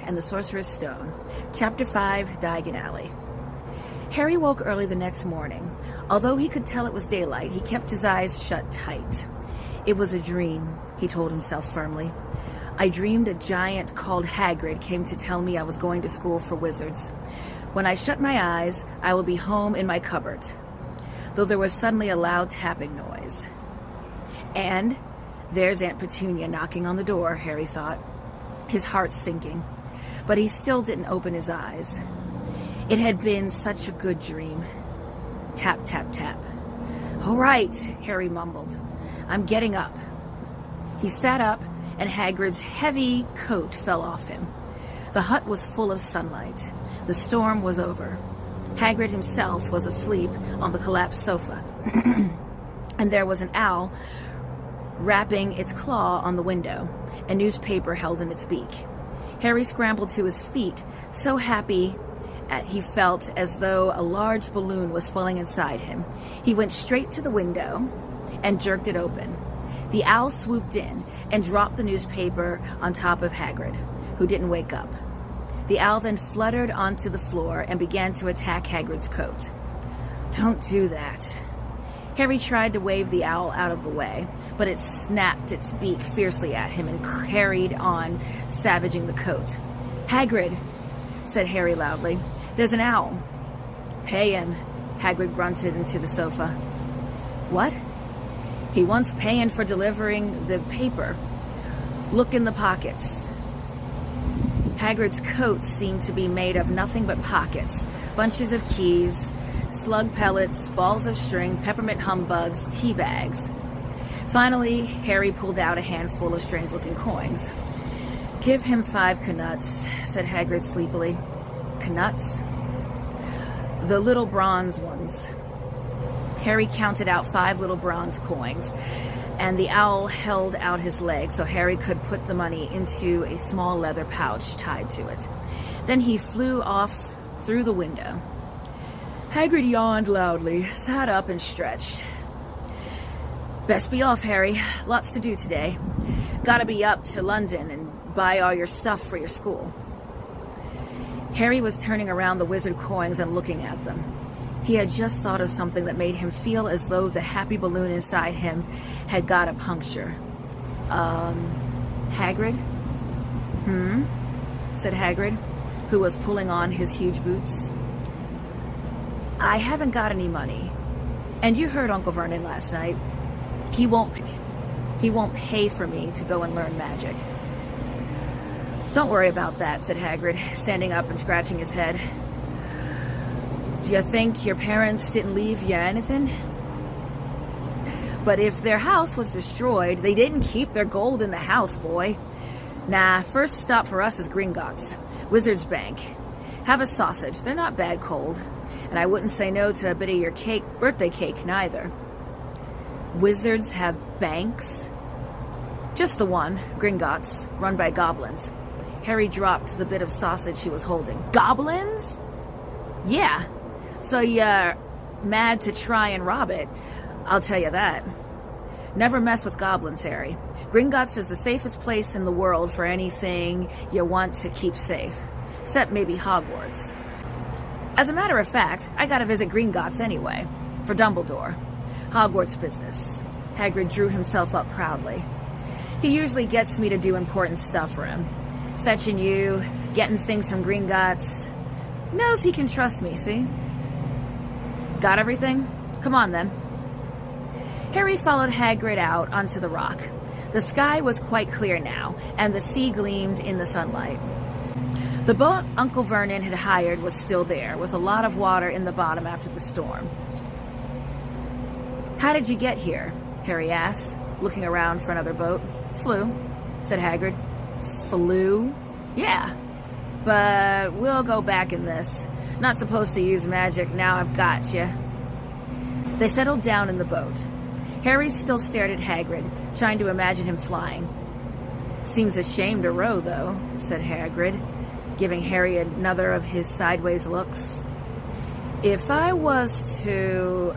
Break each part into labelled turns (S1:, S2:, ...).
S1: and the Sorcerer's Stone, Chapter 5, Diagon Alley. Harry woke early the next morning. Although he could tell it was daylight, he kept his eyes shut tight. It was a dream, he told himself firmly. I dreamed a giant called Hagrid came to tell me I was going to school for wizards. When I shut my eyes, I will be home in my cupboard. Though there was suddenly a loud tapping noise. And there's Aunt Petunia knocking on the door, Harry thought, his heart sinking. But he still didn't open his eyes. It had been such a good dream. Tap, tap, tap. All right, Harry mumbled. I'm getting up. He sat up, and Hagrid's heavy coat fell off him. The hut was full of sunlight. The storm was over. Hagrid himself was asleep on the collapsed sofa. And there was an owl rapping its claw on the window, a newspaper held in its beak. Harry scrambled to his feet, so happy he felt as though a large balloon was swelling inside him. He went straight to the window and jerked it open. The owl swooped in and dropped the newspaper on top of Hagrid, who didn't wake up. The owl then fluttered onto the floor and began to attack Hagrid's coat. Don't do that. Harry tried to wave the owl out of the way, but it snapped its beak fiercely at him and carried on, savaging the coat. Hagrid, said Harry loudly, there's an owl. Pay him, Hagrid grunted into the sofa. What? He wants paying for delivering the paper. Look in the pockets. Hagrid's coat seemed to be made of nothing but pockets, bunches of keys, slug pellets, balls of string, peppermint humbugs, tea bags. Finally, Harry pulled out a handful of strange-looking coins. Give him 5 knuts, said Hagrid sleepily. Knuts? The little bronze ones. Harry counted out 5 little bronze coins, and the owl held out his leg so Harry could put the money into a small leather pouch tied to it. Then he flew off through the window. Hagrid yawned loudly, sat up and stretched. Best be off, Harry. Lots to do today. Gotta be up to London and buy all your stuff for your school. Harry was turning around the wizard coins and looking at them. He had just thought of something that made him feel as though the happy balloon inside him had got a puncture. Hagrid? Said Hagrid, who was pulling on his huge boots. I haven't got any money. And you heard Uncle Vernon last night. He won't pay for me to go and learn magic. Don't worry about that, said Hagrid, standing up and scratching his head. Do you think your parents didn't leave you anything? But if their house was destroyed, they didn't keep their gold in the house, boy. Nah, first stop for us is Gringotts, Wizard's Bank. Have a sausage, they're not bad cold. And I wouldn't say no to a bit of your birthday cake, neither. Wizards have banks? Just the one, Gringotts, run by goblins. Harry dropped the bit of sausage he was holding. Goblins? Yeah. So you're mad to try and rob it, I'll tell you that. Never mess with goblins, Harry. Gringotts is the safest place in the world for anything you want to keep safe. Except maybe Hogwarts. As a matter of fact, I gotta visit Gringotts anyway, for Dumbledore. Hogwarts business. Hagrid drew himself up proudly. He usually gets me to do important stuff for him. Fetching you, getting things from Gringotts. Knows he can trust me, see? Got everything? Come on then. Harry followed Hagrid out onto the rock. The sky was quite clear now, and the sea gleamed in the sunlight. The boat Uncle Vernon had hired was still there, with a lot of water in the bottom after the storm. How did you get here? Harry asked, looking around for another boat. Flew, said Hagrid. Flew? Yeah, but we'll go back in this. Not supposed to use magic, now I've got you. They settled down in the boat. Harry still stared at Hagrid, trying to imagine him flying. Seems a shame to row, though, said Hagrid, giving Harry another of his sideways looks. If I was to,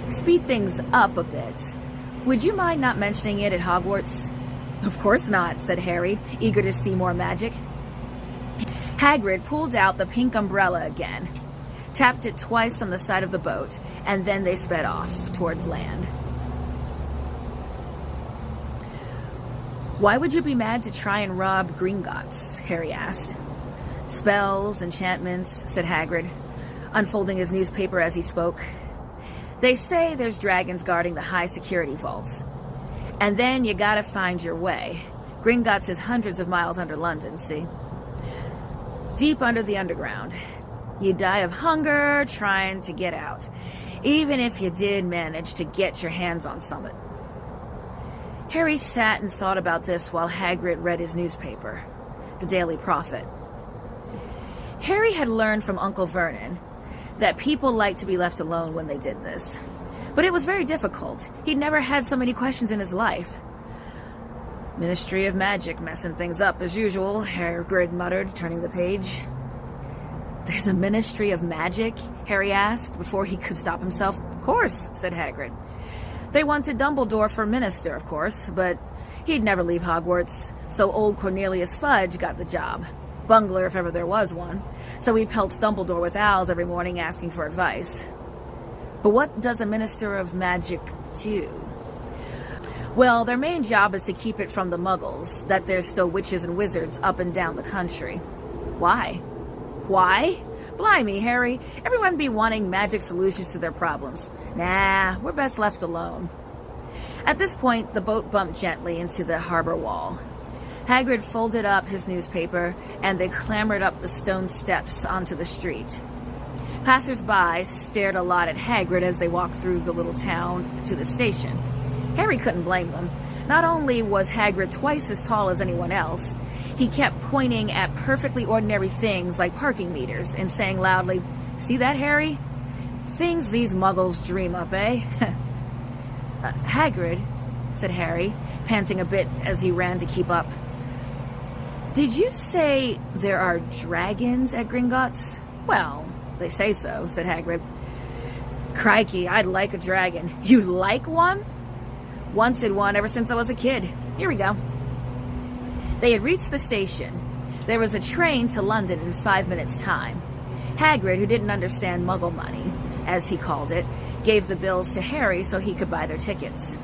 S1: speed things up a bit, would you mind not mentioning it at Hogwarts? Of course not, said Harry, eager to see more magic. Hagrid pulled out the pink umbrella again, tapped it twice on the side of the boat, and then they sped off towards land. Why would you be mad to try and rob Gringotts? Harry asked. Spells, enchantments, said Hagrid, unfolding his newspaper as he spoke. They say there's dragons guarding the high security vaults. And then you gotta find your way. Gringotts is hundreds of miles under London, see? Deep under the underground. You die of hunger trying to get out, even if you did manage to get your hands on something. Harry sat and thought about this while Hagrid read his newspaper, the Daily Prophet. Harry had learned from Uncle Vernon that people liked to be left alone when they did this. But it was very difficult. He'd never had so many questions in his life. Ministry of Magic messing things up as usual, Hagrid muttered, turning the page. There's a Ministry of Magic? Harry asked before he could stop himself. Of course, said Hagrid. They wanted Dumbledore for minister, of course, but he'd never leave Hogwarts, so old Cornelius Fudge got the job. Bungler, if ever there was one. So he pelts Dumbledore with owls every morning asking for advice. But what does a Minister of Magic do? Well, their main job is to keep it from the Muggles, that there's still witches and wizards up and down the country. Why? Why? Blimey, Harry. Everyone be wanting magic solutions to their problems. Nah, we're best left alone. At this point, the boat bumped gently into the harbor wall. Hagrid folded up his newspaper, and they clambered up the stone steps onto the street. Passers-by stared a lot at Hagrid as they walked through the little town to the station. Harry couldn't blame them. Not only was Hagrid twice as tall as anyone else, he kept pointing at perfectly ordinary things like parking meters and saying loudly, "See that, Harry? Things these Muggles dream up, eh?" Hagrid, said Harry, panting a bit as he ran to keep up. Did you say there are dragons at Gringotts? Well, they say so, said Hagrid. Crikey, I'd like a dragon. You like one? Wanted one ever since I was a kid. Here we go. They had reached the station. There was a train to London in 5 minutes' time. Hagrid, who didn't understand Muggle money, as he called it, gave the bills to Harry so he could buy their tickets.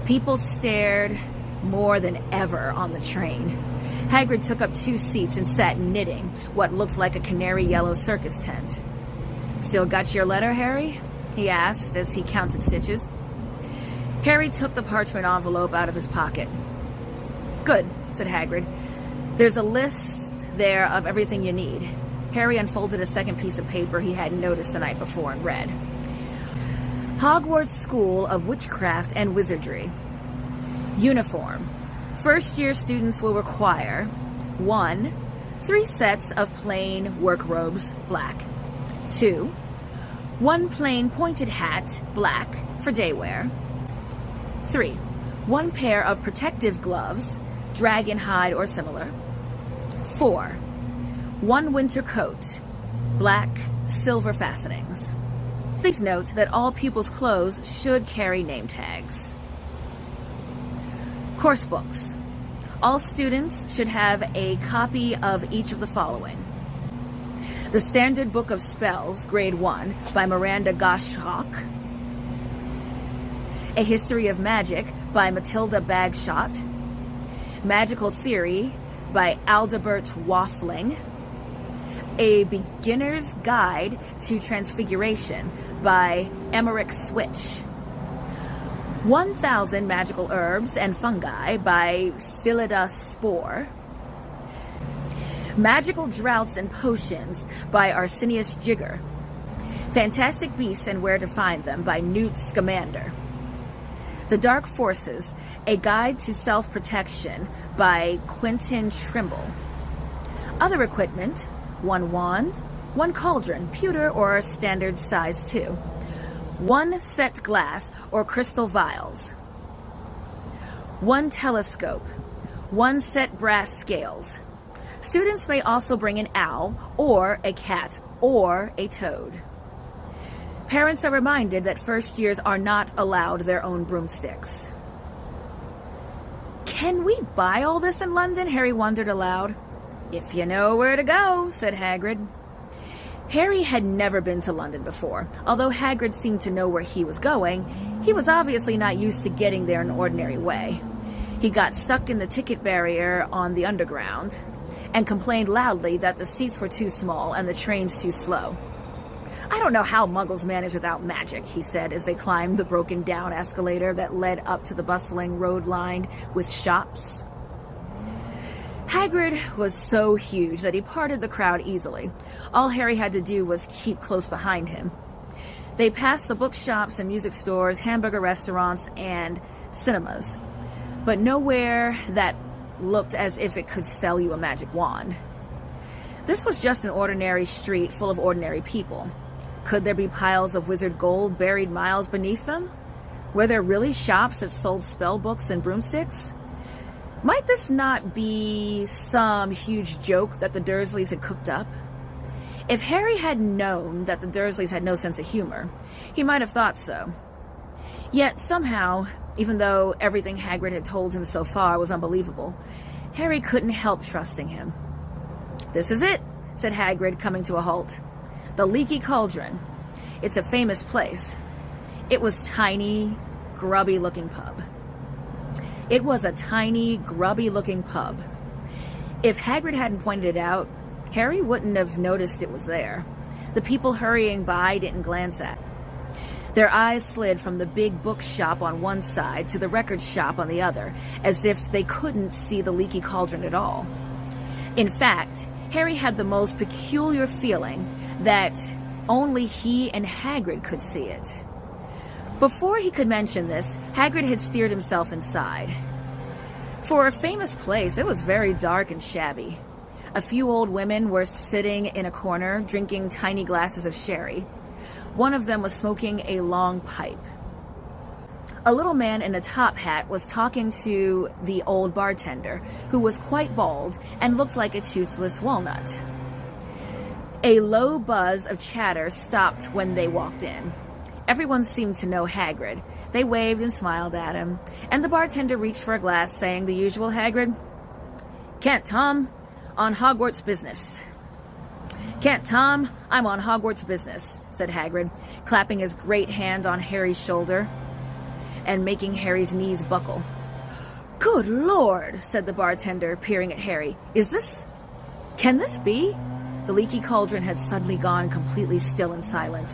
S1: People stared more than ever on the train. Hagrid took up 2 seats and sat knitting what looked like a canary yellow circus tent. Still got your letter, Harry? He asked as he counted stitches. Harry took the parchment envelope out of his pocket. Good, said Hagrid. There's a list there of everything you need. Harry unfolded a second piece of paper he hadn't noticed the night before and read. Hogwarts School of Witchcraft and Wizardry. Uniform. First-year students will require 1. 3 sets of plain work robes, black. 2. 1 plain pointed hat, black, for day wear. 3. 1 pair of protective gloves, dragon hide or similar. 4. 1 winter coat, black, silver fastenings. Please note that all pupils' clothes should carry name tags. Course books. All students should have a copy of each of the following. The Standard Book of Spells, Grade 1, by Miranda Goshawk. A History of Magic by Matilda Bagshot. Magical Theory by Aldebert Waffling. A Beginner's Guide to Transfiguration by Emmerich Switch. 1,000 Magical Herbs and Fungi by Phillida Spore. Magical Droughts and Potions by Arsenius Jigger. Fantastic Beasts and Where to Find Them by Newt Scamander. The Dark Forces, A Guide to Self-Protection by Quentin Trimble. Other equipment, 1 wand, 1 cauldron, pewter or standard size 2. 1 set glass or crystal vials. 1 telescope. 1 set brass scales. Students may also bring an owl or a cat or a toad. Parents are reminded that first years are not allowed their own broomsticks. Can we buy all this in London? Harry wondered aloud. If you know where to go, said Hagrid. Harry had never been to London before. Although Hagrid seemed to know where he was going, he was obviously not used to getting there an ordinary way. He got stuck in the ticket barrier on the Underground and complained loudly that the seats were too small and the trains too slow. I don't know how Muggles manage without magic, he said as they climbed the broken-down escalator that led up to the bustling road lined with shops. Hagrid was so huge that he parted the crowd easily. All Harry had to do was keep close behind him. They passed the bookshops and music stores, hamburger restaurants, and cinemas, but nowhere that looked as if it could sell you a magic wand. This was just an ordinary street full of ordinary people. Could there be piles of wizard gold buried miles beneath them? Were there really shops that sold spell books and broomsticks? Might this not be some huge joke that the Dursleys had cooked up? If Harry had known that the Dursleys had no sense of humor, he might have thought so. Yet somehow, even though everything Hagrid had told him so far was unbelievable, Harry couldn't help trusting him. "This is it," said Hagrid, coming to a halt. "The Leaky Cauldron. It's a famous place." It was tiny, grubby-looking pub. It was a tiny, grubby-looking pub. If Hagrid hadn't pointed it out, Harry wouldn't have noticed it was there. The people hurrying by didn't glance at it. Their eyes slid from the big bookshop on one side to the record shop on the other, as if they couldn't see the Leaky Cauldron at all. In fact, Harry had the most peculiar feeling that only he and Hagrid could see it. Before he could mention this, Hagrid had steered himself inside. For a famous place, it was very dark and shabby. A few old women were sitting in a corner, drinking tiny glasses of sherry. One of them was smoking a long pipe. A little man in a top hat was talking to the old bartender, who was quite bald and looked like a toothless walnut. A low buzz of chatter stopped when they walked in. Everyone seemed to know Hagrid. They waved and smiled at him, and the bartender reached for a glass, saying the usual Hagrid. "Can't, Tom. On Hogwarts business." "Can't, Tom. I'm on Hogwarts business," said Hagrid, clapping his great hand on Harry's shoulder and making Harry's knees buckle. "Good Lord," said the bartender, peering at Harry. Can this be?" The Leaky Cauldron had suddenly gone completely still and silent.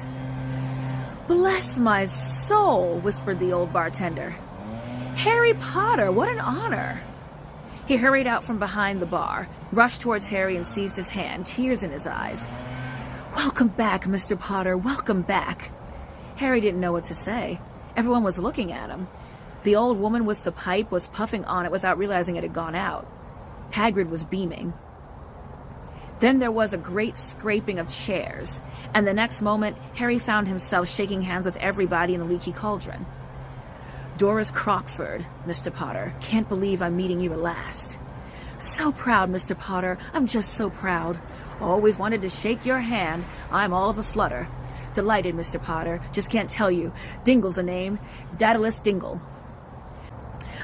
S1: "Bless my soul," whispered the old bartender. "Harry Potter, what an honor." He hurried out from behind the bar, rushed towards Harry and seized his hand, tears in his eyes. "Welcome back, Mr. Potter, welcome back." Harry didn't know what to say. Everyone was looking at him. The old woman with the pipe was puffing on it without realizing it had gone out. Hagrid was beaming. Then there was a great scraping of chairs, and the next moment, Harry found himself shaking hands with everybody in the Leaky Cauldron. "Doris Crockford, Mr. Potter. Can't believe I'm meeting you at last." "So proud, Mr. Potter. I'm just so proud. Always wanted to shake your hand. I'm all of a flutter. Delighted, Mr. Potter. Just can't tell you. Dingle's the name. Daedalus Dingle."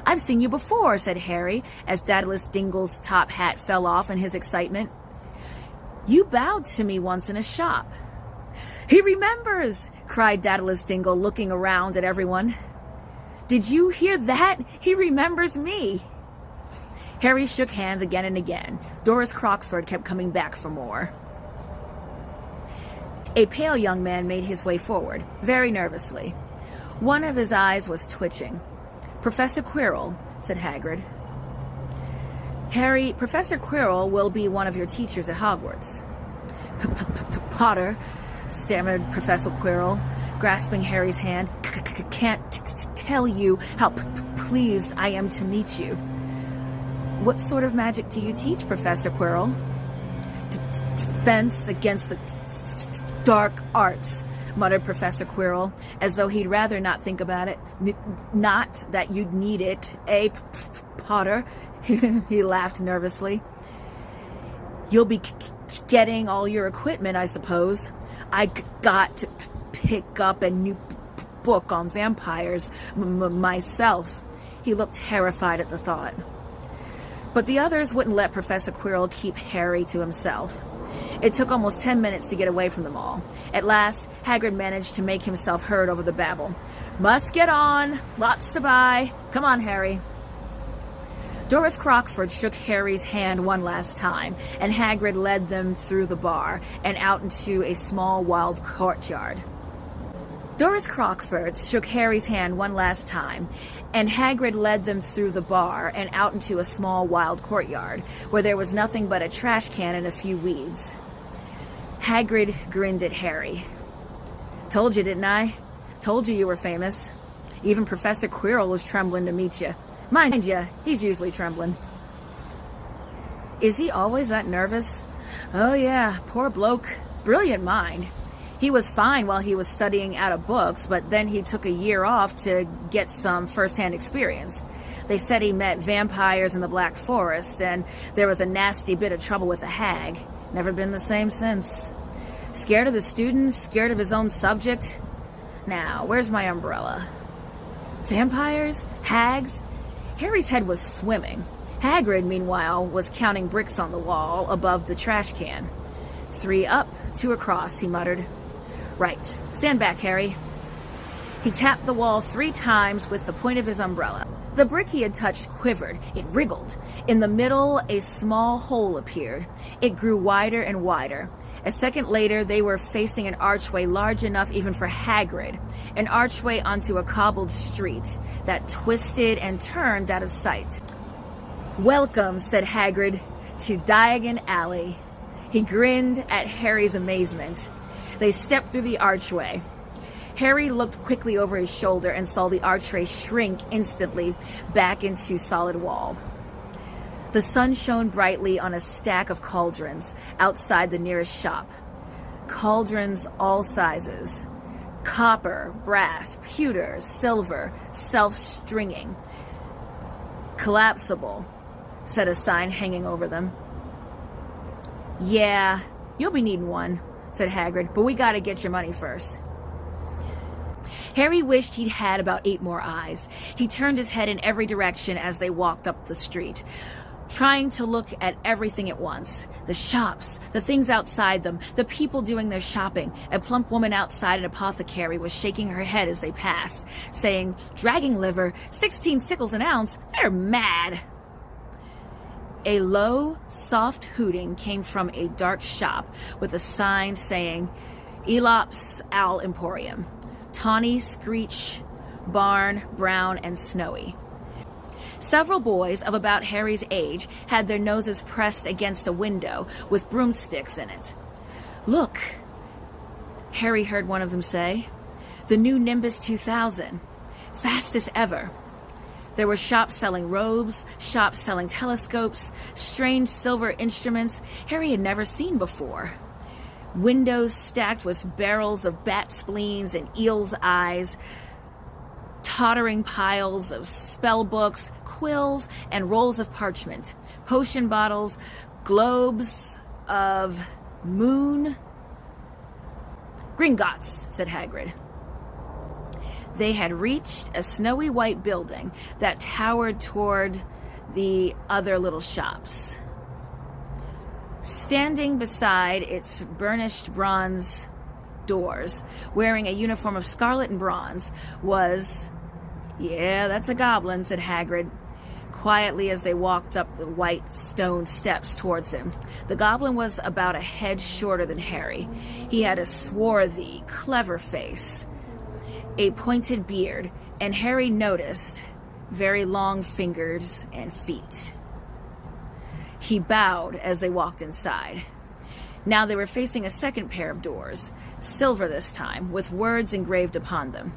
S1: "I've seen you before," said Harry, as Daedalus Dingle's top hat fell off in his excitement. "You bowed to me once in a shop." "He remembers!" cried Daedalus Dingle, looking around at everyone. "Did you hear that? He remembers me." Harry shook hands again and again. Doris Crockford kept coming back for more. A pale young man made his way forward, very nervously. One of his eyes was twitching. "Professor Quirrell," said Hagrid. "Harry, Professor Quirrell will be one of your teachers at Hogwarts." "Potter," stammered Professor Quirrell, grasping Harry's hand. "Can't tell you how pleased I am to meet you." "What sort of magic do you teach, Professor Quirrell?" "Defense against the dark arts," muttered Professor Quirrell, as though he'd rather not think about it. "Not that you'd need it, eh, Potter?" He laughed nervously. "You'll be getting all your equipment, I suppose. I got to pick up a new book on vampires myself." He looked terrified at the thought. But the others wouldn't let Professor Quirrell keep Harry to himself. It took almost 10 minutes to get away from them all. At last, Hagrid managed to make himself heard over the babble. "Must get on. Lots to buy. Come on, Harry." Doris Crockford shook Harry's hand one last time, and Hagrid led them through the bar and out into a small wild courtyard. Doris Crockford shook Harry's hand one last time, and Hagrid led them through the bar and out into a small wild courtyard, where there was nothing but a trash can and a few weeds. Hagrid grinned at Harry. "Told you, didn't I? Told you were famous. Even Professor Quirrell was trembling to meet you. Mind you, he's usually trembling." "Is he always that nervous?" "Oh yeah, poor bloke. Brilliant mind. He was fine while he was studying out of books, but then he took a year off to get some first-hand experience. They said he met vampires in the Black Forest, and there was a nasty bit of trouble with a hag. Never been the same since. Scared of the students, scared of his own subject. Now, where's my umbrella? Vampires? Hags?" Harry's head was swimming. Hagrid, meanwhile, was counting bricks on the wall above the trash can. 3 up, 2 across, he muttered. "Right. Stand back, Harry." He tapped the wall 3 times with the point of his umbrella. The brick he had touched quivered. It wriggled. In the middle, a small hole appeared. It grew wider and wider. A second later, they were facing an archway large enough even for Hagrid, an archway onto a cobbled street that twisted and turned out of sight. "Welcome," said Hagrid, "to Diagon Alley." He grinned at Harry's amazement. They stepped through the archway. Harry looked quickly over his shoulder and saw the archway shrink instantly back into solid wall. The sun shone brightly on a stack of cauldrons outside the nearest shop. Cauldrons all sizes. Copper, brass, pewter, silver, self-stringing. "Collapsible," said a sign hanging over them. "Yeah, you'll be needing one," said Hagrid, "but we gotta get your money first." Harry wished he'd had about 8 more eyes. He turned his head in every direction as they walked up the street, trying to look at everything at once. The shops, the things outside them, the people doing their shopping. A plump woman outside an apothecary was shaking her head as they passed, saying, "Dragon liver, 16 sickles an ounce, they're mad." A low, soft hooting came from a dark shop with a sign saying, "Elop's Owl Emporium. Tawny, Screech, Barn, Brown, and Snowy." Several boys of about Harry's age had their noses pressed against a window with broomsticks in it. "Look," Harry heard one of them say, "the new Nimbus 2000. Fastest ever." There were shops selling robes, shops selling telescopes, strange silver instruments Harry had never seen before. Windows stacked with barrels of bat spleens and eel's eyes, tottering piles of spell books, quills, and rolls of parchment, potion bottles, globes of moon. "Gringotts," said Hagrid. They had reached a snowy white building that towered toward the other little shops. Standing beside its burnished bronze doors, wearing a uniform of scarlet and bronze, was... "Yeah, that's a goblin," said Hagrid, quietly as they walked up the white stone steps towards him. The goblin was about a head shorter than Harry. He had a swarthy, clever face, a pointed beard, and Harry noticed very long fingers and feet. He bowed as they walked inside. Now they were facing a second pair of doors, silver this time, with words engraved upon them.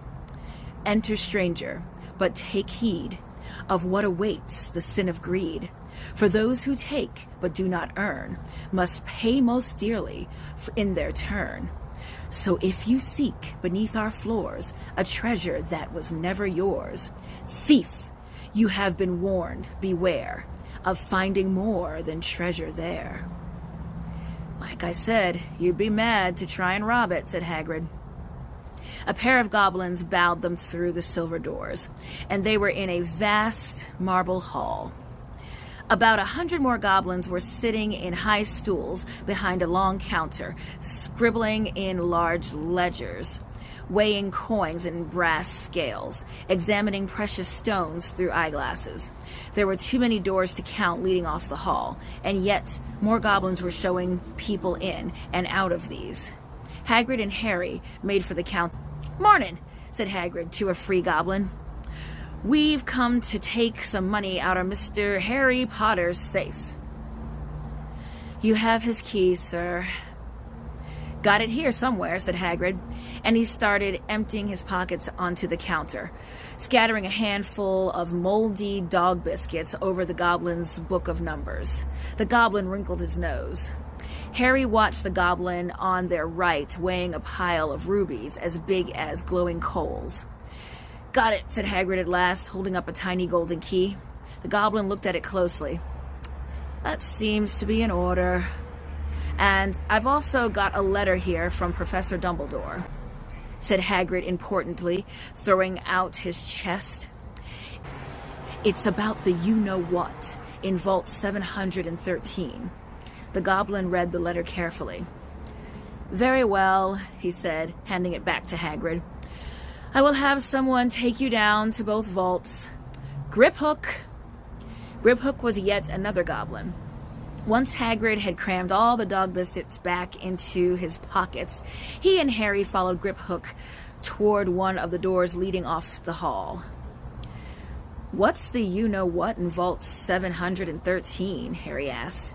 S1: "Enter, stranger, but take heed of what awaits the sin of greed. For those who take but do not earn must pay most dearly in their turn. So if you seek beneath our floors a treasure that was never yours, thief, you have been warned, beware of finding more than treasure there." "Like I said, you'd be mad to try and rob it," said Hagrid. A pair of goblins bowed them through the silver doors, and they were in a vast marble hall. About 100 more goblins were sitting in high stools behind a long counter, scribbling in large ledgers, weighing coins in brass scales, examining precious stones through eyeglasses. There were too many doors to count leading off the hall, and yet more goblins were showing people in and out of these. Hagrid and Harry made for the counter. "Mornin'," said Hagrid to a free goblin. "We've come to take some money out of Mr. Harry Potter's safe." "You have his keys, sir." "Got it here somewhere," said Hagrid, and he started emptying his pockets onto the counter, scattering a handful of moldy dog biscuits over the goblin's book of numbers. The goblin wrinkled his nose. Harry watched the goblin on their right weighing a pile of rubies as big as glowing coals. "Got it," said Hagrid at last, holding up a tiny golden key. The goblin looked at it closely. "That seems to be in order. And I've also got a letter here from Professor Dumbledore," said Hagrid importantly, throwing out his chest. "It's about the you-know-what in Vault 713. The goblin read the letter carefully. "Very well," he said, handing it back to Hagrid. "I will have someone take you down to both vaults. Griphook." Griphook was yet another goblin. Once Hagrid had crammed all the dog biscuits back into his pockets, he and Harry followed Griphook toward one of the doors leading off the hall. "What's the you-know-what in Vault 713? Harry asked.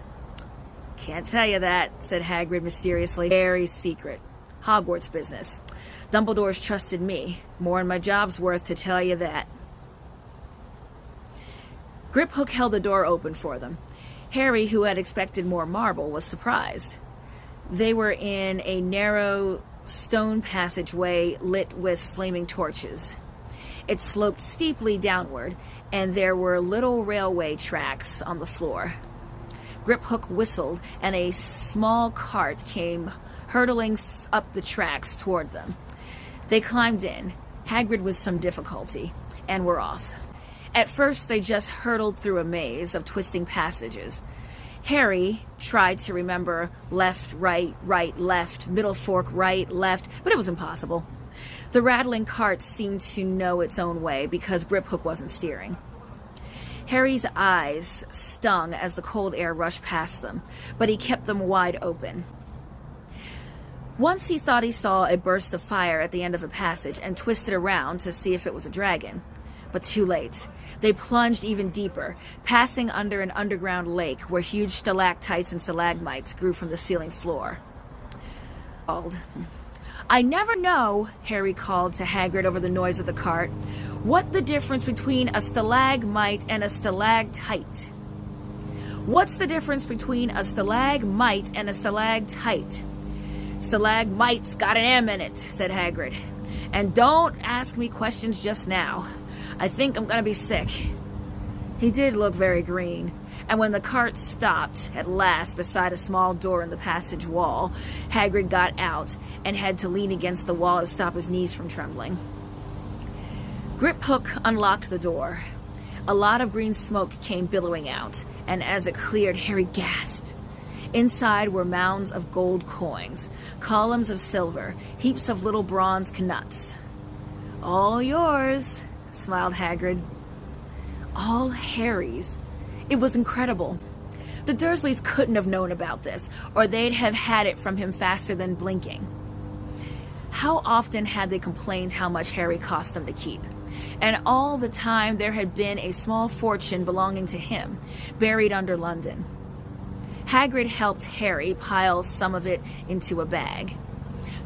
S1: "Can't tell you that," said Hagrid mysteriously. "Very secret. Hogwarts business. Dumbledore's trusted me. More than my job's worth to tell you that." Griphook held the door open for them. Harry, who had expected more marble, was surprised. They were in a narrow stone passageway lit with flaming torches. It sloped steeply downward, and there were little railway tracks on the floor. Griphook whistled, and a small cart came hurtling up the tracks toward them. They climbed in, Hagrid with some difficulty, and were off. At first, they just hurtled through a maze of twisting passages. Harry tried to remember left, right, right, left, middle fork, right, left, but it was impossible. The rattling cart seemed to know its own way because Griphook wasn't steering. Harry's eyes stung as the cold air rushed past them, but he kept them wide open. Once he thought he saw a burst of fire at the end of a passage and twisted around to see if it was a dragon. But too late. They plunged even deeper, passing under an underground lake where huge stalactites and stalagmites grew from the ceiling floor. "I never know," Harry called to Hagrid over the noise of the cart, "what the difference between a stalagmite and a stalactite." "What's the difference between a stalagmite and a stalactite?" "Stalagmite's got an M in it," said Hagrid. "And don't ask me questions just now. I think I'm gonna be sick." He did look very green, and when the cart stopped at last beside a small door in the passage wall, Hagrid got out and had to lean against the wall to stop his knees from trembling. Griphook unlocked the door. A lot of green smoke came billowing out, and as it cleared, Harry gasped. Inside were mounds of gold coins, columns of silver, heaps of little bronze knuts. "All yours," smiled Hagrid. All Harry's. It was incredible. The Dursleys couldn't have known about this, or they'd have had it from him faster than blinking. How often had they complained how much Harry cost them to keep? And all the time there had been a small fortune belonging to him, buried under London. Hagrid helped Harry pile some of it into a bag.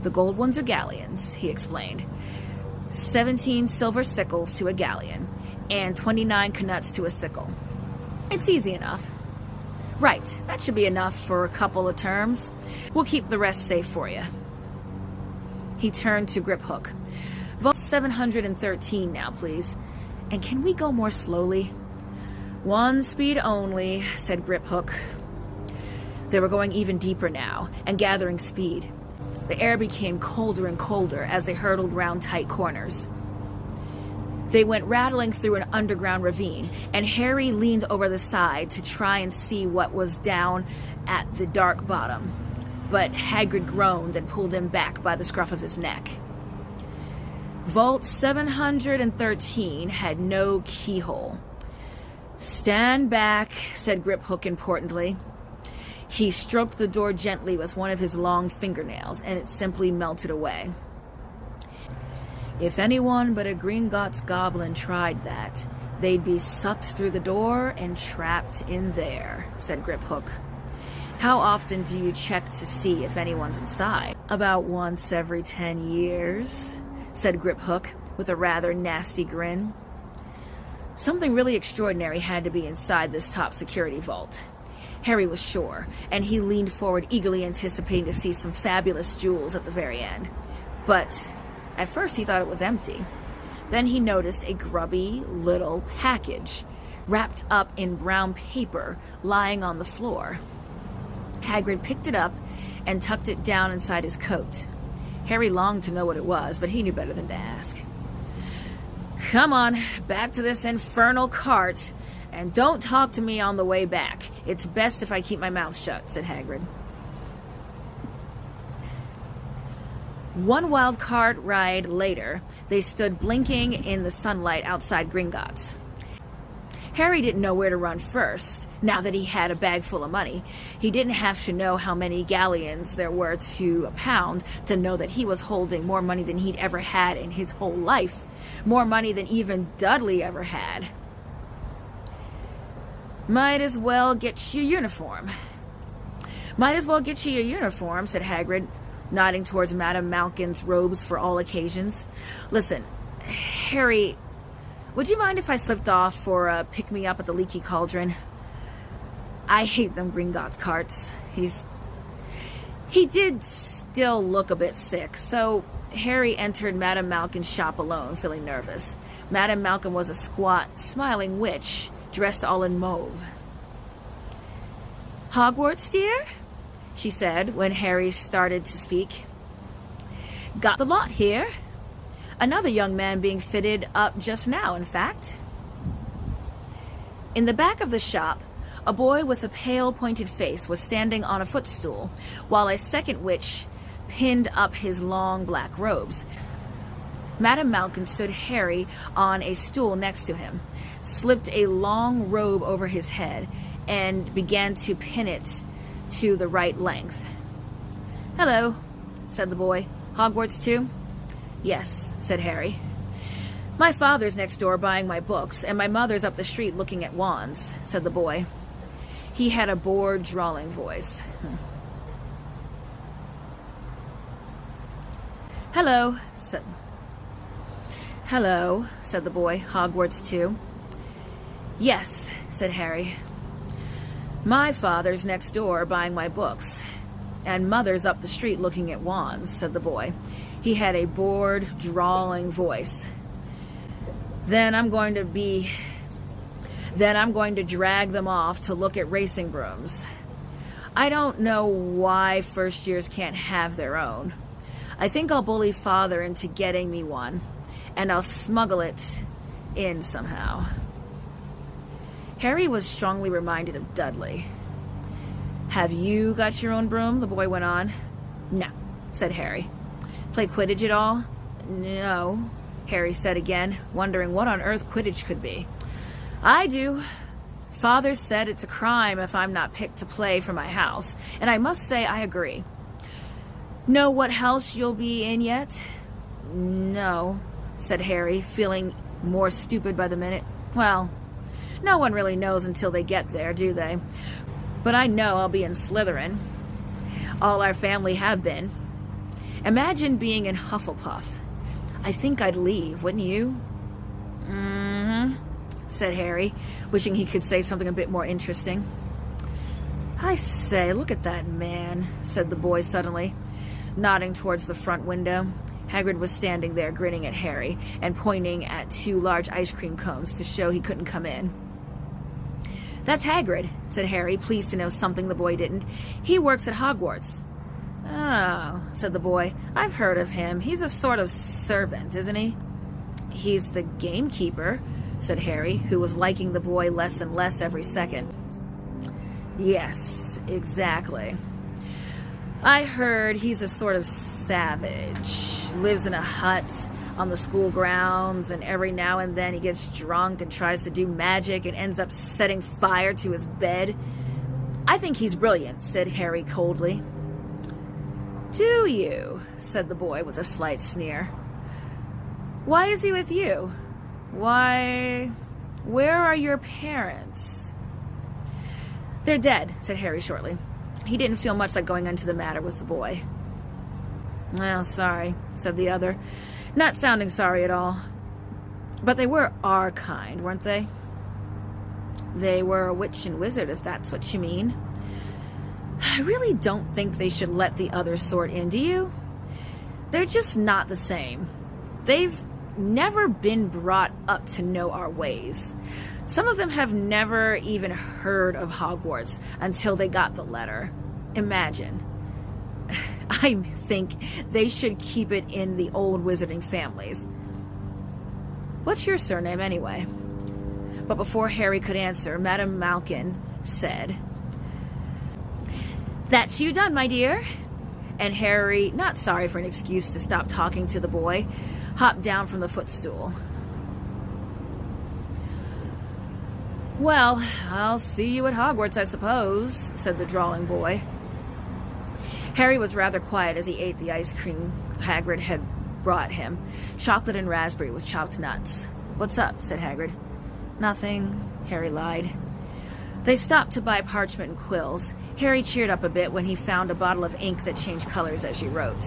S1: "The gold ones are galleons," he explained. 17 silver sickles to a galleon, and 29 knuts to a sickle. It's easy enough. "Right, that should be enough for a couple of terms. We'll keep the rest safe for you." He turned to Griphook. "Vault 713 now, please. And can we go more slowly?" "One speed only," said Griphook. They were going even deeper now, and gathering speed. The air became colder and colder as they hurtled round tight corners. They went rattling through an underground ravine, and Harry leaned over the side to try and see what was down at the dark bottom. But Hagrid groaned and pulled him back by the scruff of his neck. Vault 713 had no keyhole. "Stand back," said Griphook importantly. He stroked the door gently with one of his long fingernails, and it simply melted away. "If anyone but a Gringotts goblin tried that, they'd be sucked through the door and trapped in there," said Griphook. "How often do you check to see if anyone's inside?" "About once every 10 years, said Griphook with a rather nasty grin. Something really extraordinary had to be inside this top security vault. Harry was sure, and he leaned forward eagerly anticipating to see some fabulous jewels at the very end. But at first he thought it was empty. Then he noticed a grubby little package, wrapped up in brown paper, lying on the floor. Hagrid picked it up and tucked it down inside his coat. Harry longed to know what it was, but he knew better than to ask. "Come on, back to this infernal cart, and don't talk to me on the way back. It's best if I keep my mouth shut," said Hagrid. One wild cart ride later, they stood blinking in the sunlight outside Gringotts. Harry didn't know where to run first, now that he had a bag full of money. He didn't have to know how many galleons there were to a pound to know that he was holding more money than he'd ever had in his whole life. More money than even Dudley ever had. "Might as well get you a uniform." "Might as well get you a uniform," said Hagrid, nodding towards Madame Malkin's robes for all occasions. "Listen, Harry, would you mind if I slipped off for a pick-me-up at the Leaky Cauldron? I hate them Gringotts carts." He did still look a bit sick, so Harry entered Madame Malkin's shop alone, feeling nervous. Madame Malkin was a squat, smiling witch, dressed all in mauve. "Hogwarts, dear?" she said when Harry started to speak. "Got the lot here. Another young man being fitted up just now, in fact." In the back of the shop, a boy with a pale, pointed face was standing on a footstool, while a second witch pinned up his long black robes. Madame Malkin stood Harry on a stool next to him, slipped a long robe over his head, and began to pin it to the right length. "Hello," said the boy. "Hogwarts too?" "Yes," said Harry. "My father's next door buying my books, and my mother's up the street looking at wands," said the boy. He had a bored, drawling voice. "Hello," said the boy. "Hogwarts too?" "Yes," said Harry. "My father's next door buying my books, and mother's up the street looking at wands," said the boy. He had a bored, drawling voice. Then I'm going to drag them off to look at racing brooms. I don't know why first years can't have their own. I think I'll bully Father into getting me one, and I'll smuggle it in somehow." Harry was strongly reminded of Dudley. "Have you got your own broom?" the boy went on. "No," said Harry. "Play Quidditch at all?" "No," Harry said again, wondering what on earth Quidditch could be. "I do. Father said it's a crime if I'm not picked to play for my house, and I must say I agree." "Know what house you'll be in yet?" "No," said Harry, feeling more stupid by the minute. "Well, no one really knows until they get there, do they? But I know I'll be in Slytherin. All our family have been. Imagine being in Hufflepuff. I think I'd leave, wouldn't you?" "Mm-hmm," said Harry, wishing he could say something a bit more interesting. "I say, look at that man," said the boy suddenly, nodding towards the front window. Hagrid was standing there grinning at Harry and pointing at 2 large ice cream cones to show he couldn't come in. "That's Hagrid," said Harry, pleased to know something the boy didn't. "He works at Hogwarts." "Oh," said the boy. "I've heard of him. He's a sort of servant, isn't he?" He's the gamekeeper, said Harry, who was liking the boy less and less every second. Yes, exactly. I heard he's a sort of savage. Lives in a hut on the school grounds, and every now and then he gets drunk and tries to do magic and ends up setting fire to his bed. I think he's brilliant, said Harry coldly. Do you? Said the boy with a slight sneer. Why is he with you? Why, where are your parents? They're dead, said Harry shortly. He didn't feel much like going into the matter with the boy. Well, sorry, said the other, not sounding sorry at all. But they were our kind, weren't they? They were a witch and wizard, if that's what you mean. I really don't think they should let the other sort in, do you? They're just not the same. They've never been brought up to know our ways. Some of them have never even heard of Hogwarts until they got the letter. Imagine. I think they should keep it in the old wizarding families. What's your surname, anyway? But before Harry could answer, Madame Malkin said, That's you done, my dear. And Harry, not sorry for an excuse to stop talking to the boy, hopped down from the footstool. Well, I'll see you at Hogwarts, I suppose, said the drawling boy. Harry was rather quiet as he ate the ice cream Hagrid had brought him, chocolate and raspberry with chopped nuts. What's up? Said Hagrid. Nothing, Harry lied. They stopped to buy parchment and quills. Harry cheered up a bit when he found a bottle of ink that changed colors as you wrote.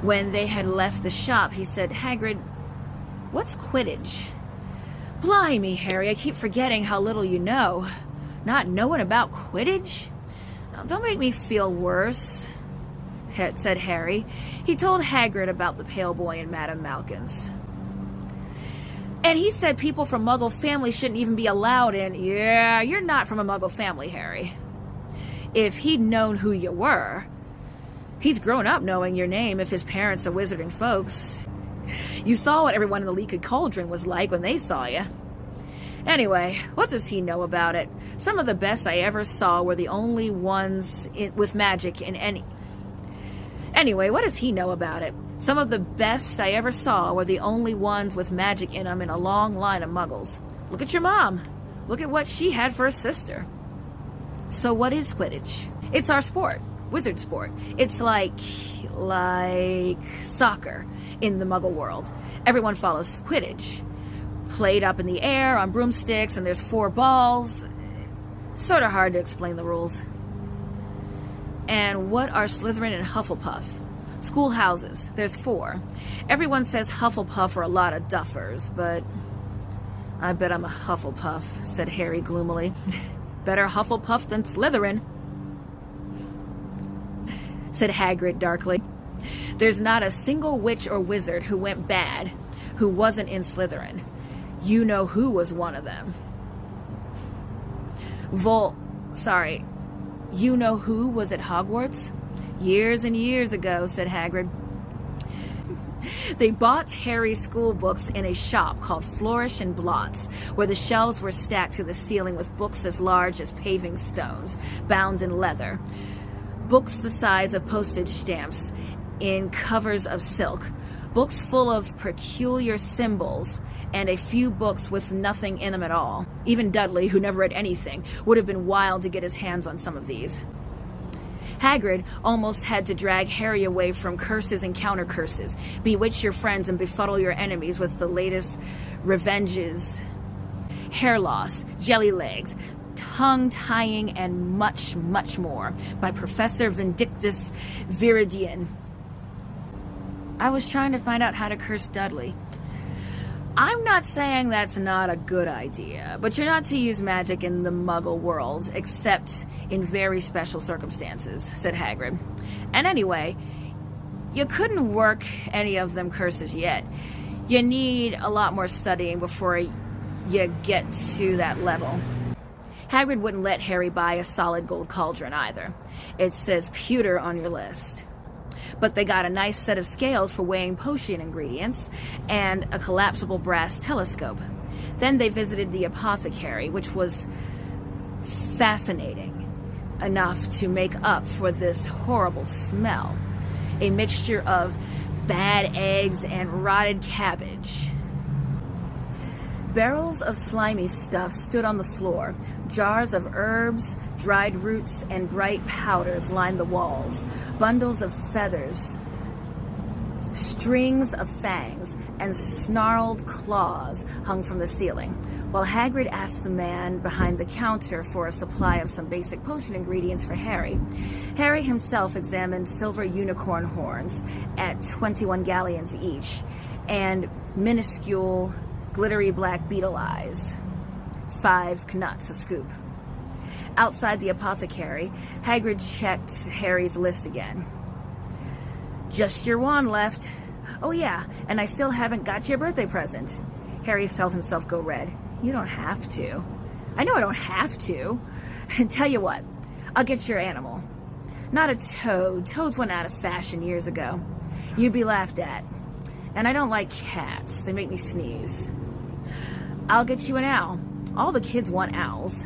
S1: When they had left the shop, he said, Hagrid, what's Quidditch? Blimey, Harry, I keep forgetting how little you know. Not knowing about Quidditch? Now, don't make me feel worse, said Harry. He told Hagrid about the pale boy and Madame Malkin's. And he said people from Muggle families shouldn't even be allowed in. Yeah, you're not from a Muggle family, Harry. If he'd known who you were. He's grown up knowing your name if his parents are wizarding folks. You saw what everyone in the Leaky Cauldron was like when they saw you. Anyway, what does he know about it? Some of the best I ever saw were the only ones with magic in any... Anyway, what does he know about it? Some of the best I ever saw were the only ones with magic in them in a long line of muggles. Look at your mom. Look at what she had for a sister. So what is Quidditch? It's our sport. Wizard sport. It's like soccer in the Muggle world. Everyone follows Quidditch. Played up in the air on broomsticks, and there's 4 balls. Sort of hard to explain the rules. And what are Slytherin and Hufflepuff? Schoolhouses. There's 4. Everyone says Hufflepuff are a lot of duffers, but I bet I'm a Hufflepuff, said Harry gloomily. Better Hufflepuff than Slytherin, said Hagrid darkly. There's not a single witch or wizard who went bad who wasn't in Slytherin. You know who was one of them. You know who was at Hogwarts? Years and years ago, said Hagrid. They bought Harry's school books in a shop called Flourish and Blots, where the shelves were stacked to the ceiling with books as large as paving stones, bound in leather. Books the size of postage stamps in covers of silk. Books full of peculiar symbols, and a few books with nothing in them at all. Even Dudley, who never read anything, would have been wild to get his hands on some of these. Hagrid almost had to drag Harry away from curses and counter-curses, bewitch your friends and befuddle your enemies with the latest revenges, hair loss, jelly legs, tongue-tying, and much, much more by Professor Vindictus Viridian. I was trying to find out how to curse Dudley. I'm not saying that's not a good idea, but you're not to use magic in the Muggle world, except in very special circumstances, said Hagrid. And anyway, you couldn't work any of them curses yet. You need a lot more studying before you get to that level. Hagrid wouldn't let Harry buy a solid gold cauldron either. It says pewter on your list. but they got a nice set of scales for weighing potion ingredients and a collapsible brass telescope. Then they visited the apothecary, which was fascinating enough to make up for this horrible smell. A mixture of bad eggs and rotted cabbage. Barrels of slimy stuff stood on the floor. Jars of herbs, dried roots, and bright powders lined the walls. Bundles of feathers, strings of fangs, and snarled claws hung from the ceiling. While Hagrid asked the man behind the counter for a supply of some basic potion ingredients for Harry, Harry himself examined silver unicorn horns at 21 galleons each, and minuscule glittery black beetle eyes, 5 knuts a scoop. Outside the apothecary, Hagrid checked Harry's list again. Just your wand left. Oh yeah, and I still haven't got your birthday present. Harry felt himself go red. You don't have to. I know I don't have to. And tell you what, I'll get your animal. Not a toad. Toads went out of fashion years ago. You'd be laughed at. And I don't like cats. They make me sneeze. I'll get you an owl. All the kids want owls.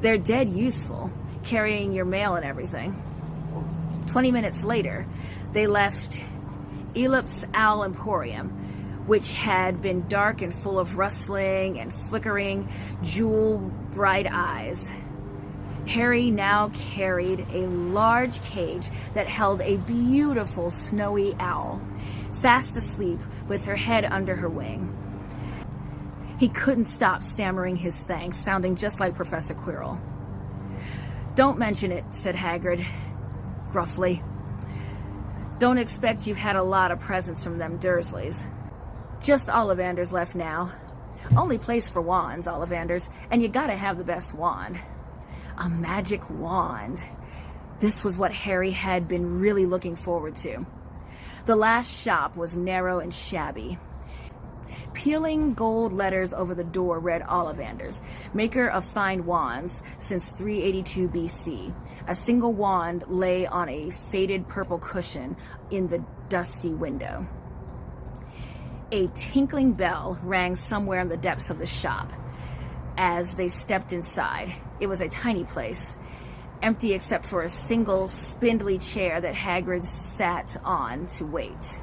S1: They're dead useful, carrying your mail and everything. 20 minutes later, they left Elip's Owl Emporium, which had been dark and full of rustling and flickering, jewel-bright eyes. Harry now carried a large cage that held a beautiful snowy owl, fast asleep with her head under her wing. He couldn't stop stammering his thanks, sounding just like Professor Quirrell. Don't mention it, said Hagrid, gruffly. Don't expect you've had a lot of presents from them Dursleys. Just Ollivanders left now. Only place for wands, Ollivanders, and you gotta have the best wand. A magic wand. This was what Harry had been really looking forward to. The last shop was narrow and shabby. Peeling gold letters over the door read Ollivanders, maker of fine wands since 382 BC. A single wand lay on a faded purple cushion in the dusty window. A tinkling bell rang somewhere in the depths of the shop as they stepped inside. It was a tiny place, empty except for a single spindly chair that Hagrid sat on to wait.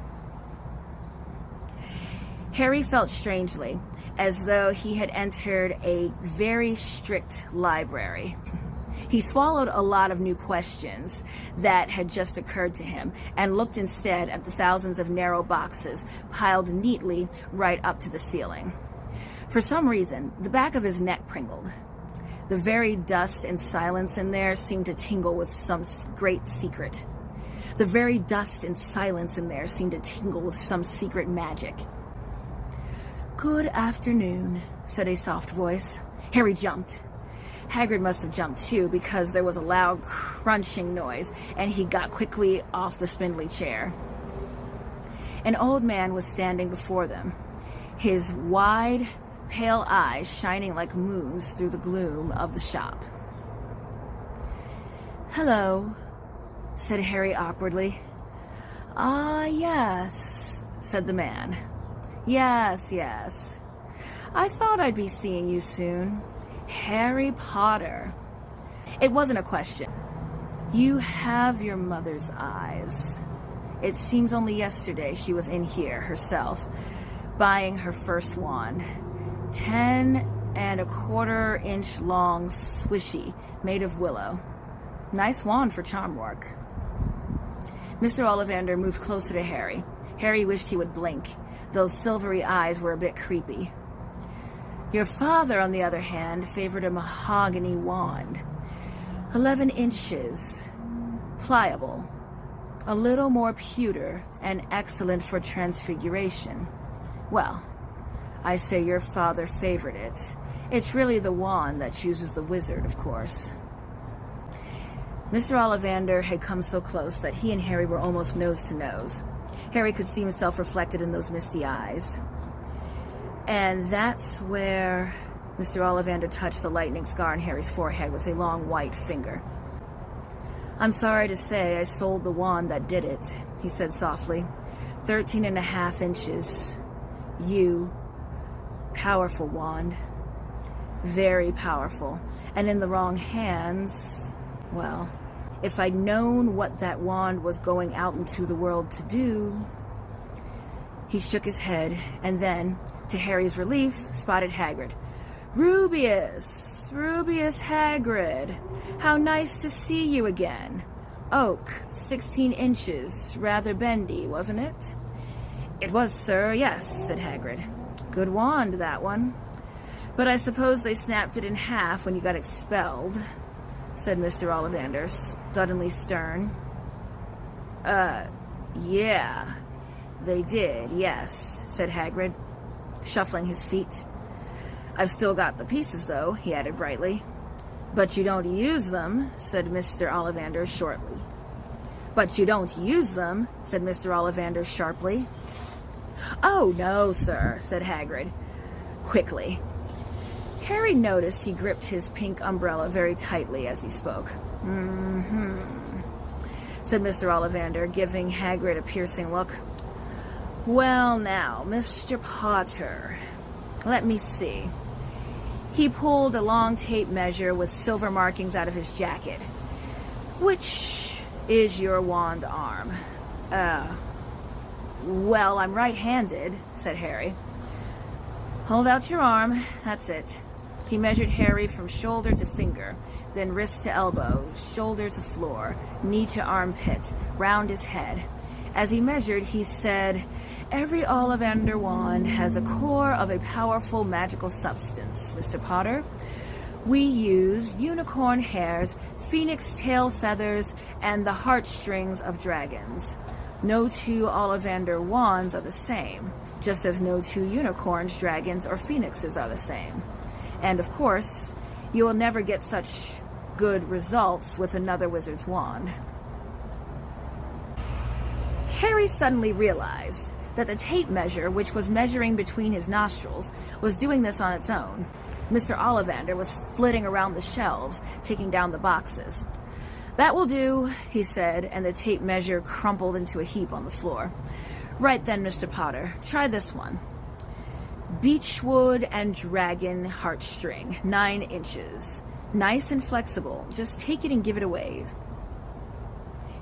S1: Harry felt strangely, as though he had entered a very strict library. He swallowed a lot of new questions that had just occurred to him and looked instead at the thousands of narrow boxes piled neatly right up to the ceiling. For some reason, the back of his neck pringled. The very dust and silence in there seemed to tingle with some great secret. The very dust and silence in there seemed to tingle with some secret magic. Good afternoon, said a soft voice. Harry jumped. Hagrid must have jumped too, because there was a loud crunching noise, and he got quickly off the spindly chair. An old man was standing before them, his wide, pale eyes shining like moons through the gloom of the shop. Hello, said Harry awkwardly. Ah, yes, said the man. Yes. I thought I'd be seeing you soon. Harry Potter. It wasn't a question. You have your mother's eyes. It seems only yesterday she was in here herself, buying her first wand. 10¼ inch long, swishy, made of willow. Nice wand for charm work. Mr. Ollivander moved closer to Harry. Harry wished he would blink. Those silvery eyes were a bit creepy. Your father, on the other hand, favored a mahogany wand. 11 inches. Pliable. A little more pewter and excellent for transfiguration. Well, I say your father favored it. It's really the wand that chooses the wizard, of course. Mr. Ollivander had come so close that he and Harry were almost nose to nose. Harry could see himself reflected in those misty eyes. And that's where Mr. Ollivander touched the lightning scar on Harry's forehead with a long white finger. I'm sorry to say I sold the wand that did it. he said softly. 13.5 inches. You. Powerful wand. Very powerful. And in the wrong hands, well, if I'd known what that wand was going out into the world to do... He shook his head, and then, to Harry's relief, spotted Hagrid. Rubeus Hagrid, how nice to see you again. Oak, 16 inches, rather bendy, wasn't it? It was, sir, yes, said Hagrid. Good wand, that one. But I suppose they snapped it in half when you got expelled, said Mr. Ollivander, suddenly stern. Yeah, they did, yes, said Hagrid, shuffling his feet. I've still got the pieces, though, he added brightly. But you don't use them, said Mr. Ollivander shortly. But you don't use them, said Mr. Ollivander sharply. Oh, no, sir, said Hagrid, quickly. Harry noticed he gripped his pink umbrella very tightly as he spoke. Said Mr. Ollivander, giving Hagrid a piercing look. Well, now, Mr. Potter, let me see. He pulled a long tape measure with silver markings out of his jacket. Which is your wand arm? Well, I'm right-handed, said Harry. Hold out your arm, that's it. He measured Harry from shoulder to finger, then wrist to elbow, shoulder to floor, knee to armpit, round his head. As he measured, he said, Every Ollivander wand has a core of a powerful magical substance, Mr. Potter. We use unicorn hairs, phoenix tail feathers, and the heartstrings of dragons. No two Ollivander wands are the same, just as no two unicorns, dragons, or phoenixes are the same. And of course, you will never get such good results with another wizard's wand. Harry suddenly realized that the tape measure, which was measuring between his nostrils, was doing this on its own. Mr. Ollivander was flitting around the shelves, taking down the boxes. That will do, he said, and the tape measure crumpled into a heap on the floor. Right then, Mr. Potter, try this one. Beechwood and dragon heartstring, 9 inches. Nice and flexible. Just take it and give it a wave.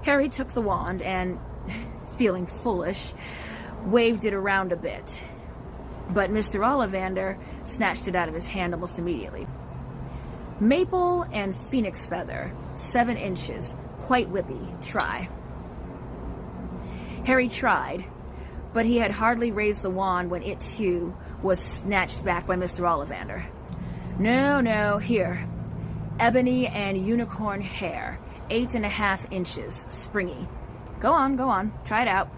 S1: Harry took the wand and, feeling foolish, waved it around a bit. But Mr. Ollivander snatched it out of his hand almost immediately. Maple and phoenix feather, 7 inches. Quite whippy. Try. Harry tried, but he had hardly raised the wand when it, too, was snatched back by Mr. Ollivander. No, here. Ebony and unicorn hair, 8.5 inches. Springy. Go on. Try it out.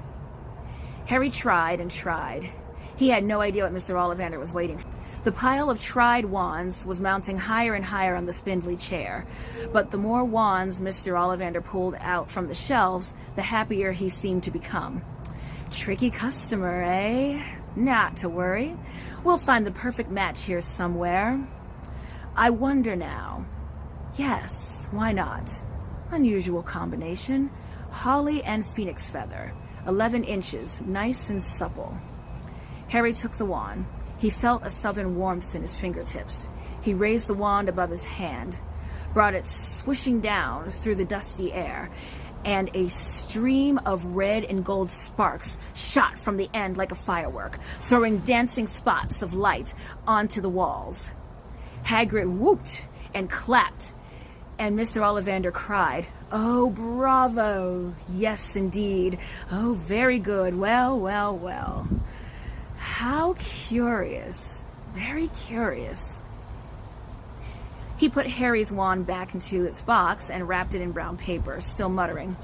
S1: Harry tried and tried. He had no idea what Mr. Ollivander was waiting for. The pile of tried wands was mounting higher and higher on the spindly chair, but the more wands Mr. Ollivander pulled out from the shelves, the happier he seemed to become. Tricky customer, eh? Not to worry. We'll find the perfect match here somewhere. I wonder now. Yes, why not? Unusual combination. Holly and phoenix feather. 11 inches, nice and supple. Harry took the wand. He felt a southern warmth in his fingertips. He raised the wand above his hand, brought it swishing down through the dusty air, and a stream of red and gold sparks shot from the end like a firework, throwing dancing spots of light onto the walls. Hagrid whooped and clapped, and Mr. Ollivander cried, "Oh, bravo! Yes, indeed. Oh, very good. Well. How curious. Very curious." He put Harry's wand back into its box and wrapped it in brown paper, still muttering,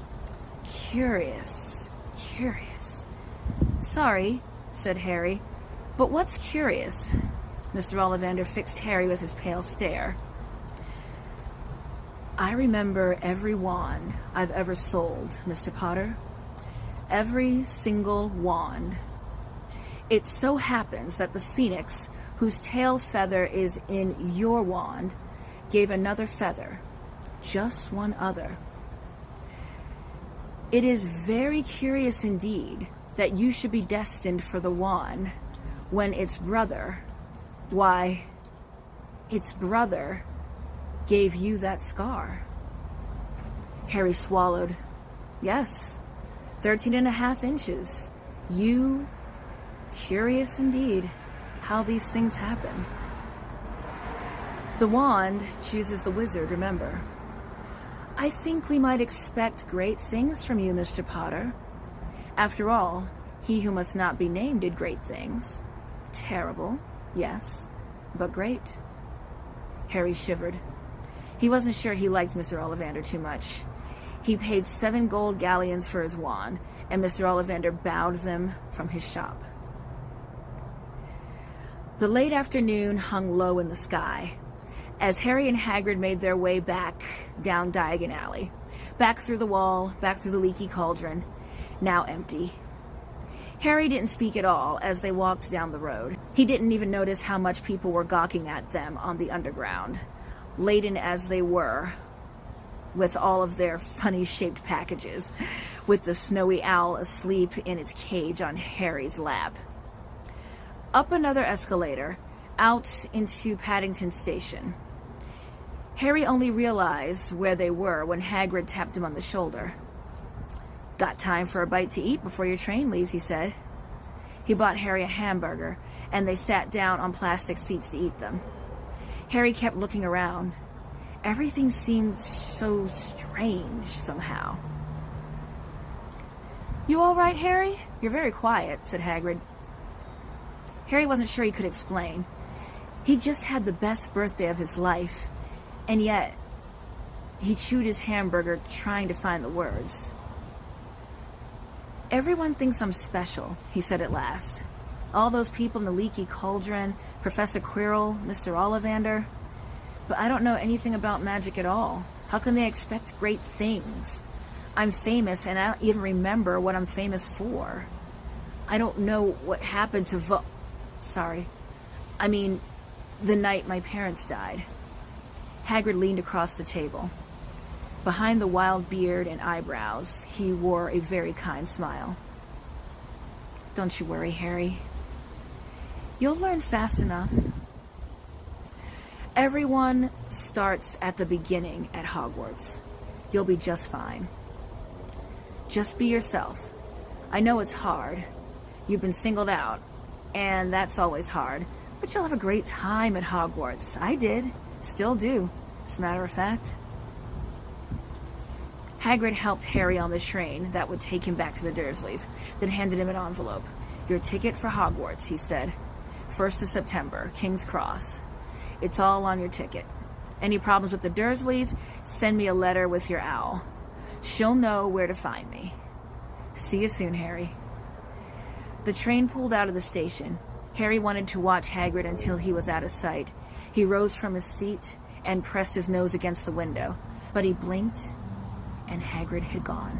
S1: Curious. Sorry, said Harry, but what's curious? Mr. Ollivander fixed Harry with his pale stare. I remember every wand I've ever sold, Mr. Potter. Every single wand. It so happens that the phoenix, whose tail feather is in your wand, gave another feather. Just one other. It is very curious indeed that you should be destined for the wand when its brother, why, its brother gave you that scar. Harry swallowed. Yes, 13.5 inches. You, curious indeed how these things happen. The wand chooses the wizard, remember. I think we might expect great things from you, Mr. Potter. After all, he who must not be named did great things. Terrible, yes, but great. Harry shivered. He wasn't sure he liked Mr. Ollivander too much. He paid 7 gold galleons for his wand, and Mr. Ollivander bowed them from his shop. The late afternoon hung low in the sky as Harry and Hagrid made their way back down Diagon Alley, back through the wall, back through the leaky cauldron, now empty. Harry didn't speak at all as they walked down the road. He didn't even notice how much people were gawking at them on the underground, laden as they were with all of their funny-shaped packages, with the snowy owl asleep in its cage on Harry's lap. Up another escalator, out into Paddington Station. Harry only realized where they were when Hagrid tapped him on the shoulder. "Got time for a bite to eat before your train leaves," he said. He bought Harry a hamburger, and they sat down on plastic seats to eat them. Harry kept looking around. Everything seemed so strange somehow. "You all right, Harry? You're very quiet," said Hagrid. Harry wasn't sure he could explain. He just had the best birthday of his life, and yet he chewed his hamburger trying to find the words. "Everyone thinks I'm special," he said at last. "All those people in the leaky cauldron, Professor Quirrell, Mr. Ollivander. But I don't know anything about magic at all. How can they expect great things? I'm famous, and I don't even remember what I'm famous for. I don't know what happened to the night my parents died." Hagrid leaned across the table. Behind the wild beard and eyebrows, he wore a very kind smile. "Don't you worry, Harry. You'll learn fast enough. Everyone starts at the beginning at Hogwarts. You'll be just fine. Just be yourself. I know it's hard. You've been singled out, and that's always hard. But you'll have a great time at Hogwarts. I did. Still do, as a matter of fact." Hagrid helped Harry on the train that would take him back to the Dursleys, then handed him an envelope. "Your ticket for Hogwarts," he said. "1st of September, King's Cross. It's all on your ticket. Any problems with the Dursleys, send me a letter with your owl. She'll know where to find me. See you soon, Harry." The train pulled out of the station. Harry wanted to watch Hagrid until he was out of sight. He rose from his seat and pressed his nose against the window, but he blinked and Hagrid had gone.